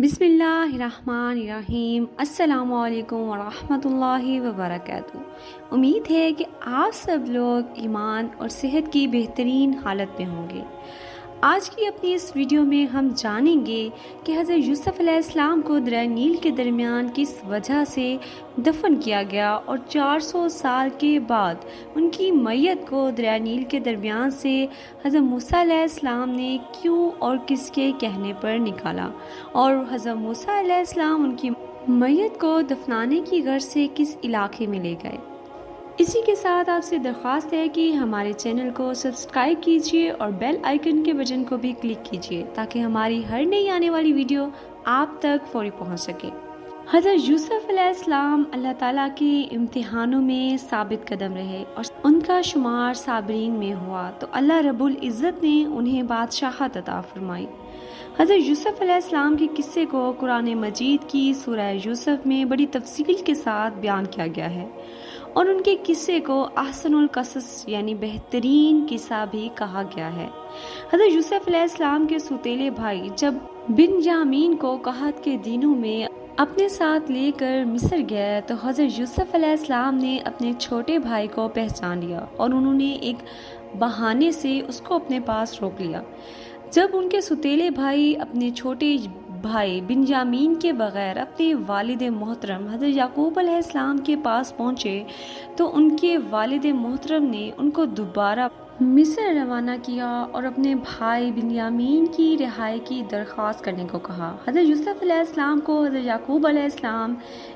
بسم اللہ الرحمن الرحیم۔ السلام علیکم ورحمۃ اللہ وبرکاتہ۔ امید ہے کہ آپ سب لوگ ایمان اور صحت کی بہترین حالت میں ہوں گے۔ آج کی اپنی اس ویڈیو میں ہم جانیں گے کہ حضرت یوسف علیہ السلام کو دریا نیل کے درمیان کس وجہ سے دفن کیا گیا اور 400 سال کے بعد ان کی میت کو دریا نیل کے درمیان سے حضرت موسیٰ علیہ السلام نے کیوں اور کس کے کہنے پر نکالا، اور حضرت موسیٰ علیہ السلام ان کی میت کو دفنانے کی غرض سے کس علاقے میں لے گئے۔ اسی کے ساتھ آپ سے درخواست ہے کہ ہمارے چینل کو سبسکرائب کیجیے اور بیل آئیکن کے بٹن کو بھی کلک کیجیے تاکہ ہماری ہر نئی آنے والی ویڈیو آپ تک فوری پہنچ سکے۔ حضرت یوسف علیہ السلام اللہ تعالیٰ کے امتحانوں میں ثابت قدم رہے اور ان کا شمار صابرین میں ہوا تو اللہ رب العزت نے انہیں بادشاہت عطا فرمائی۔ حضرت یوسف علیہ السلام کے قصے کو قرآن مجید کی سورہ یوسف میں بڑی تفصیل کے ساتھ بیان کیا گیا ہے، اور ان کے قصے کو احسن القصص یعنی بہترین قصہ بھی کہا گیا ہے۔ حضرت یوسف علیہ السلام کے سوتیلے بھائی جب بنیامین کو قحط کے دنوں میں اپنے ساتھ لے کر مصر گئے تو حضرت یوسف علیہ السلام نے اپنے چھوٹے بھائی کو پہچان لیا اور انہوں نے ایک بہانے سے اس کو اپنے پاس روک لیا۔ جب ان کے سوتیلے بھائی اپنے چھوٹے بھائی بنیامین کے بغیر اپنے والد محترم حضرت یعقوب علیہ السلام کے پاس پہنچے تو ان کے والد محترم نے ان کو دوبارہ مصر روانہ کیا اور اپنے بھائی بنیامین کی رہائی کی درخواست کرنے کو کہا۔ حضرت یوسف علیہ السلام کو حضرت یعقوب علیہ السلام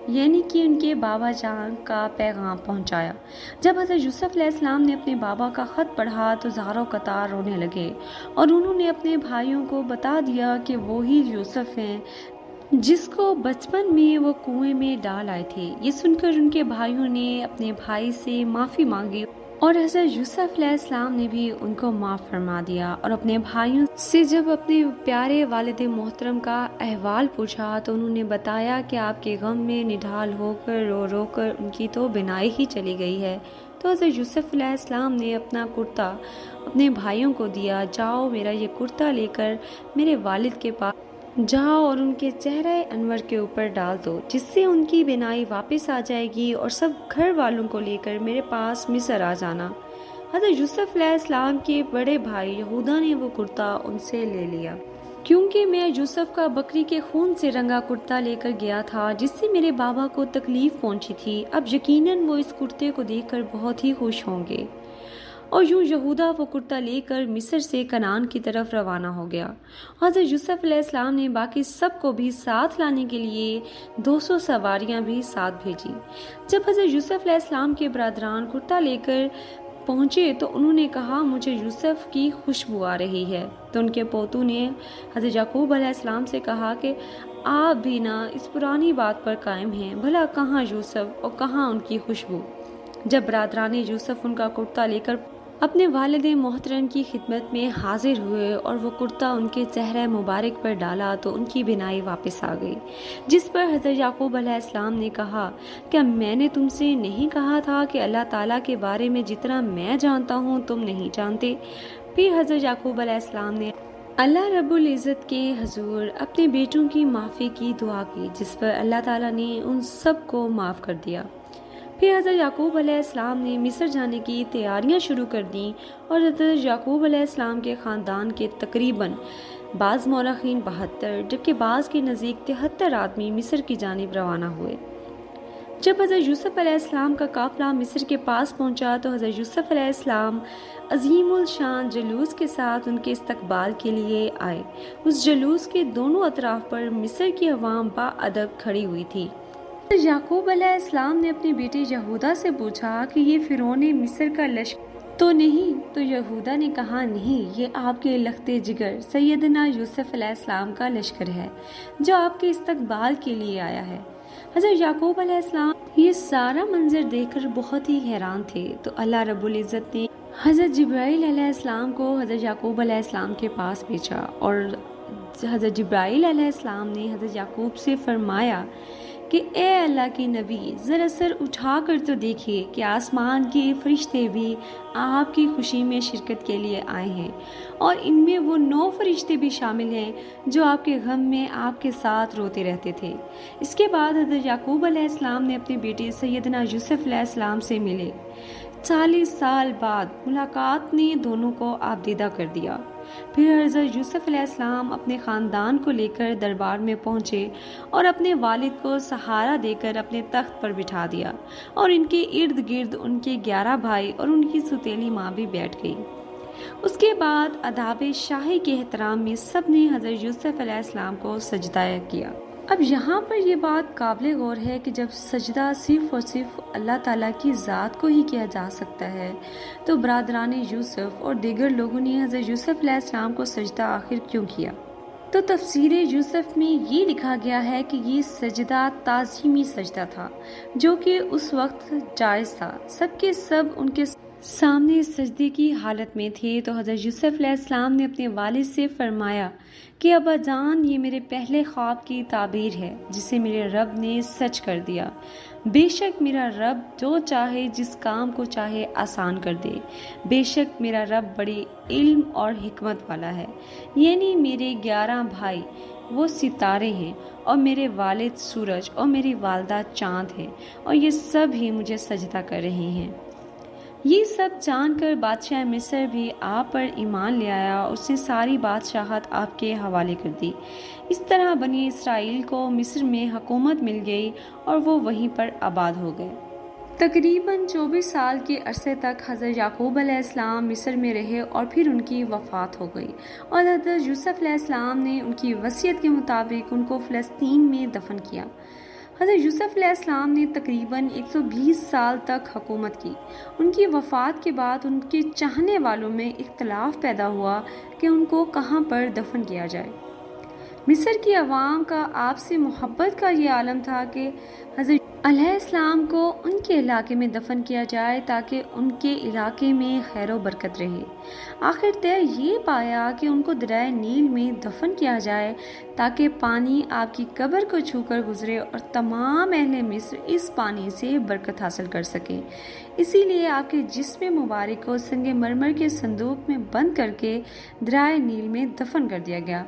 یعنی کہ ان کے بابا جان کا پیغام پہنچایا۔ جب حضرت یوسف علیہ السلام نے اپنے بابا کا خط پڑھا تو زاروں قطار رونے لگے اور انہوں نے اپنے بھائیوں کو بتا دیا کہ وہی یوسف ہیں جس کو بچپن میں وہ کنویں میں ڈال آئے تھے۔ یہ سن کر ان کے بھائیوں نے اپنے بھائی سے معافی مانگی اور حضرت یوسف علیہ السلام نے بھی ان کو معاف فرما دیا، اور اپنے بھائیوں سے جب اپنے پیارے والد محترم کا احوال پوچھا تو انہوں نے بتایا کہ آپ کے غم میں نڈھال ہو کر رو رو کر ان کی تو بینائی ہی چلی گئی ہے۔ تو حضرت یوسف علیہ السلام نے اپنا کرتا اپنے بھائیوں کو دیا، جاؤ میرا یہ کرتا لے کر میرے والد کے پاس جاؤ اور ان کے چہرہ انور کے اوپر ڈال دو، جس سے ان کی بینائی واپس آ جائے گی، اور سب گھر والوں کو لے کر میرے پاس مصر آ جانا۔ حضرت یوسف علیہ السلام کے بڑے بھائی یہودا نے وہ کرتا ان سے لے لیا، کیونکہ میں یوسف کا بکری کے خون سے رنگا کرتا لے کر گیا تھا جس سے میرے بابا کو تکلیف پہنچی تھی۔ اب یقیناً وہ اس کرتے کو دیکھ کر بہت ہی خوش ہوں گے۔ اور یوں یہودا وہ کرتا لے کر مصر سے کنعان کی طرف روانہ ہو گیا۔ حضرت یوسف علیہ السلام نے باقی سب کو بھی ساتھ لانے کے لیے 200 سواریاں بھی ساتھ بھیجی۔ جب حضرت یوسف علیہ السلام کے برادران کرتا لے کر پہنچے تو انہوں نے کہا مجھے یوسف کی خوشبو آ رہی ہے۔ تو ان کے پوتوں نے حضرت یعقوب علیہ السلام سے کہا کہ آپ بھی نہ اس پرانی بات پر قائم ہیں، بھلا کہاں یوسف اور کہاں ان کی خوشبو؟ جب برادران یوسف ان کا کرتا لے کر اپنے والد محترم کی خدمت میں حاضر ہوئے اور وہ کرتا ان کے چہرہ مبارک پر ڈالا تو ان کی بینائی واپس آ گئی، جس پر حضرت یعقوب علیہ السلام نے کہا کیا میں نے تم سے نہیں کہا تھا کہ اللہ تعالیٰ کے بارے میں جتنا میں جانتا ہوں تم نہیں جانتے؟ پھر حضرت یعقوب علیہ السلام نے اللہ رب العزت کے حضور اپنے بیٹوں کی معافی کی دعا کی، جس پر اللہ تعالیٰ نے ان سب کو معاف کر دیا۔ پھر حضرت یعقوب علیہ السلام نے مصر جانے کی تیاریاں شروع کر دیں، اور حضرت یعقوب علیہ السلام کے خاندان کے تقریباً بعض مورخین 72 جبکہ بعض کے نزدیک 73 آدمی مصر کی جانب روانہ ہوئے۔ جب حضرت یوسف علیہ السلام کا قافلہ مصر کے پاس پہنچا تو حضرت یوسف علیہ السلام عظیم الشان جلوس کے ساتھ ان کے استقبال کے لیے آئے۔ اس جلوس کے دونوں اطراف پر مصر کی عوام با ادب کھڑی ہوئی تھی۔ یعقوب علیہ السلام نے اپنے بیٹے یہودا سے پوچھا کہ یہ فرعون مصر کا لشکر تو نہیں؟ تو یہودا نے کہا نہیں، یہ آپ کے لخت جگر سیدنا یوسف علیہ السلام کا لشکر ہے جو آپ کے استقبال کے لیے آیا ہے۔ حضرت یعقوب علیہ السلام یہ سارا منظر دیکھ کر بہت ہی حیران تھے تو اللہ رب العزت نے حضرت جبرائیل علیہ السلام کو حضرت یعقوب علیہ السلام کے پاس بھیجا، اور حضرت جبرائیل علیہ السلام نے حضرت یعقوب سے فرمایا کہ اے اللہ کے نبی، ذرا سر اٹھا کر تو دیکھیے کہ آسمان کے فرشتے بھی آپ کی خوشی میں شرکت کے لیے آئے ہیں، اور ان میں وہ 9 فرشتے بھی شامل ہیں جو آپ کے غم میں آپ کے ساتھ روتے رہتے تھے۔ اس کے بعد حضرت یعقوب علیہ السلام نے اپنے بیٹے سیدنا یوسف علیہ السلام سے ملے۔ 40 سال بعد ملاقات نے دونوں کو آبدیدہ کر دیا۔ پھر حضرت یوسف علیہ السلام اپنے خاندان کو لے کر دربار میں پہنچے اور اپنے والد کو سہارا دے کر اپنے تخت پر بٹھا دیا، اور ان کے ارد گرد ان کے 11 بھائی اور ان کی سوتیلی ماں بھی بیٹھ گئی۔ اس کے بعد آداب شاہی کے احترام میں سب نے حضرت یوسف علیہ السلام کو سجدہ کیا۔ اب یہاں پر یہ بات قابل غور ہے کہ جب سجدہ صرف اور صرف اللہ تعالیٰ کی ذات کو ہی کیا جا سکتا ہے، تو برادران یوسف اور دیگر لوگوں نے حضرت یوسف علیہ السلام کو سجدہ آخر کیوں کیا؟ تو تفسیر یوسف میں یہ لکھا گیا ہے کہ یہ سجدہ تعظیمی سجدہ تھا جو کہ اس وقت جائز تھا۔ سب کے سب ان کے سامنے سجدے کی حالت میں تھے، تو حضرت یوسف علیہ السلام نے اپنے والد سے فرمایا کہ ابا جان، یہ میرے پہلے خواب کی تعبیر ہے جسے میرے رب نے سچ کر دیا۔ بے شک میرا رب جو چاہے جس کام کو چاہے آسان کر دے۔ بے شک میرا رب بڑی علم اور حکمت والا ہے۔ یعنی میرے 11 بھائی وہ ستارے ہیں، اور میرے والد سورج، اور میری والدہ چاند ہیں، اور یہ سب ہی مجھے سجدہ کر رہے ہیں۔ یہ سب جان کر بادشاہ مصر بھی آپ پر ایمان لے آیا، اس نے ساری بادشاہت آپ کے حوالے کر دی۔ اس طرح بنی اسرائیل کو مصر میں حکومت مل گئی اور وہ وہیں پر آباد ہو گئے۔ تقریباً 24 سال کے عرصے تک حضرت یعقوب علیہ السلام مصر میں رہے، اور پھر ان کی وفات ہو گئی، اور حضرت یوسف علیہ السلام نے ان کی وصیت کے مطابق ان کو فلسطین میں دفن کیا۔ حضرت یوسف علیہ السلام نے تقریباً 120 سال تک حکومت کی۔ ان کی وفات کے بعد ان کے چاہنے والوں میں اختلاف پیدا ہوا کہ ان کو کہاں پر دفن کیا جائے۔ مصر کی عوام کا آپسی محبت کا یہ عالم تھا کہ حضرت علیہ السلام کو ان کے علاقے میں دفن کیا جائے تاکہ ان کے علاقے میں خیر و برکت رہے۔ آخر طے یہ پایا کہ ان کو دریائے نیل میں دفن کیا جائے تاکہ پانی آپ کی قبر کو چھو کر گزرے اور تمام اہل مصر اس پانی سے برکت حاصل کر سکیں۔ اسی لیے آپ کے جسم مبارک کو سنگ مرمر کے صندوق میں بند کر کے دریائے نیل میں دفن کر دیا گیا۔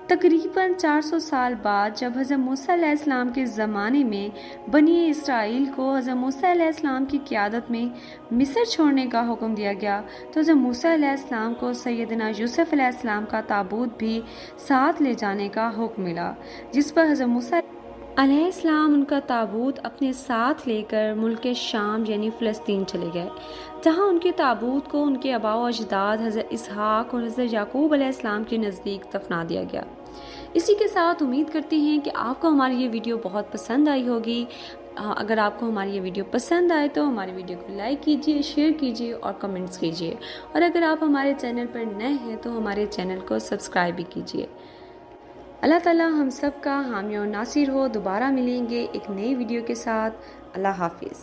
تقریباً 400 سال بعد جب حضرت موسیٰ علیہ السلام کے زمانے میں بنی اسرائیل کو حضرت موسیٰ علیہ السلام کی قیادت میں مصر چھوڑنے کا حکم دیا گیا، تو حضرت موسیٰ علیہ السلام کو سیدنا یوسف علیہ السلام کا تابوت بھی ساتھ لے جانے کا حکم ملا، جس پر حضرت موسیٰ علیہ السلام ان کا تابوت اپنے ساتھ لے کر ملک شام یعنی فلسطین چلے گئے، جہاں ان کے تابوت کو ان کے آباء و اجداد حضرت اسحاق اور حضرت یعقوب علیہ السلام کے نزدیک دفنا دیا گیا۔ اسی کے ساتھ امید کرتے ہیں کہ آپ کو ہماری یہ ویڈیو بہت پسند آئی ہوگی۔ اگر آپ کو ہماری یہ ویڈیو پسند آئے تو ہماری ویڈیو کو لائک کیجیے، شیئر کیجیے اور کمنٹس کیجیے، اور اگر آپ ہمارے چینل پر نئے ہیں تو ہمارے چینل کو سبسکرائب بھی کیجیے۔ اللہ تعالیٰ ہم سب کا حامی و ناصر ہو۔ دوبارہ ملیں گے ایک نئی ویڈیو کے ساتھ۔ اللہ حافظ۔